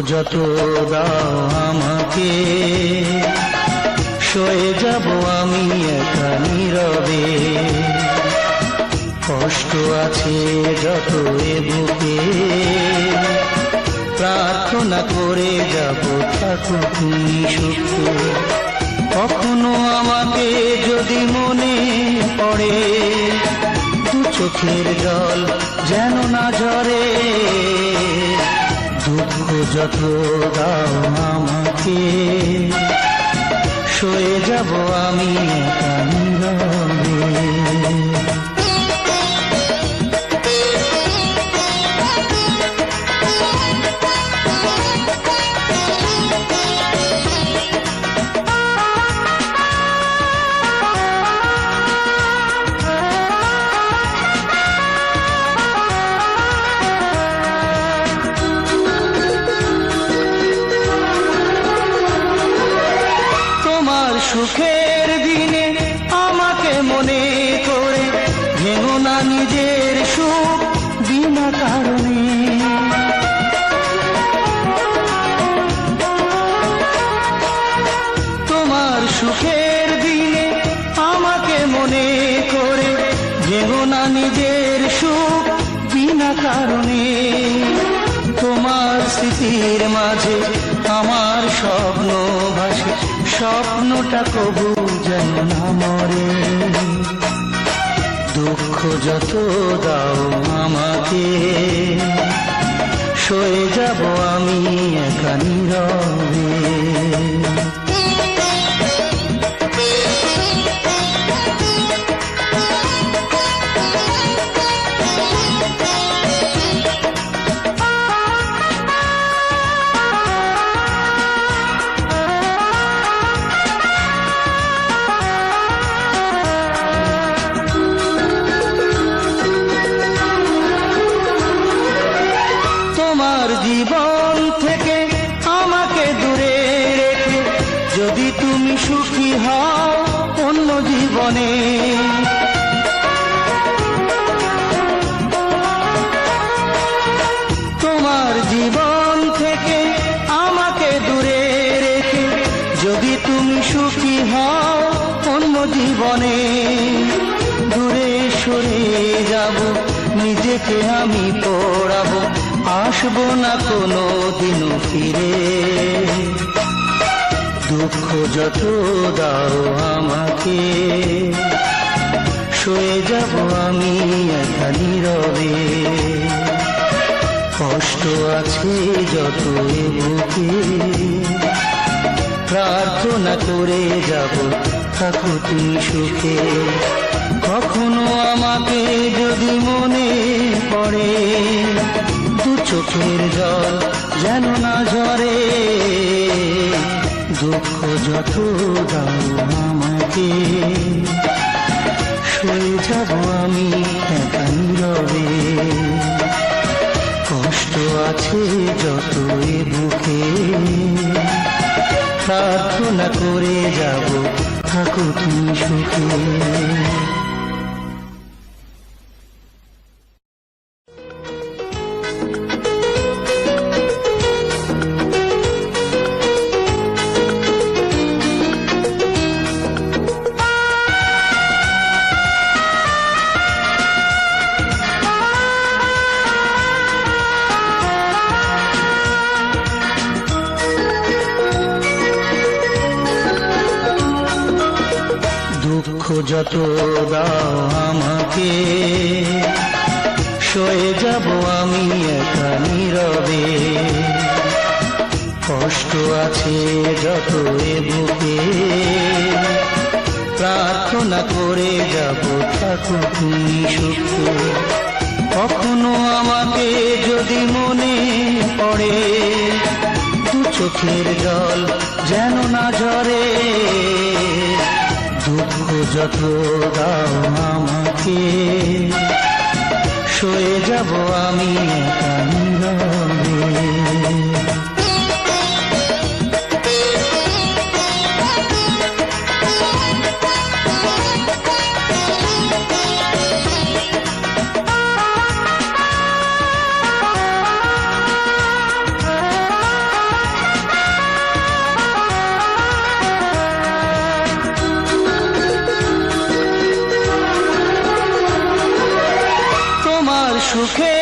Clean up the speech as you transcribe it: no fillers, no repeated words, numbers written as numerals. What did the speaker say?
যত দাও আমাকে, সয়ে যাব আমি একা নীরবে। কষ্ট আছে যত এ বুকে, প্রার্থনা করে যাব থাকো তুমি সুখে। কখনো আমাকে যদি মনে পড়ে, দু চোখের জল যেন না ঝরে। দুঃখ যত দাও আমাকে, সয়ে যাব আমি একা নীরবে। সুখের দিনে আমাকে মনে করে ভেঙো না নিজের সুখ বিনা কারণে। তোমার সুখের দিনে আমাকে মনে করে ভেঙো না নিজের সুখ বিনা কারণে। তোমার স্মৃতির মাঝে আমার স্বপ্ন ভাসে, স্বপ্নটা কবু যেন না মরে। দুঃখ যত দাও আমাকে, সয়ে যাব আমি একা নীরবে। জীবন থেকে আমাকে দূরে রেখে যদি তুমি সুখী হও অন্য জীবনে। তোমার জীবন থেকে আমাকে দূরে রেখে যদি তুমি সুখী হও অন্য জীবনে। দূরে সরে যাব, নিজেকে আমি পড়াবো, আসবো না কোনো দিনও ফিরে। দুঃখ যত দাও আমাকে, সয়ে যাব আমি একা নীরবে। কষ্ট আছে যত এ বুকে, প্রার্থনা করে যাব থাকো তুমি সুখে। কখনো আমাকে যদি মনে পড়ে, দু চোখের জল যেন না ঝরে। দুঃখ যত দাও আমাকে, সয়ে যাব আমি একা নীরবে। কষ্ট আছে যত এ বুকে, প্রার্থনা করে যাব থাকো তুমি সুখে। দুঃখ যত দাও আমাকে, সয়ে যাব আমি একা নীরবে। কষ্ট আছে যত এ বুকে, প্রার্থনা করে যাব থাকো তুমি সুখে। কখনো আমাকে যদি মনে পড়ে, দু চোখের জল যেন না ঝরে। দুঃখ যত দাও আমাকে, সয়ে যাব আমি একা নীরবে। সুখে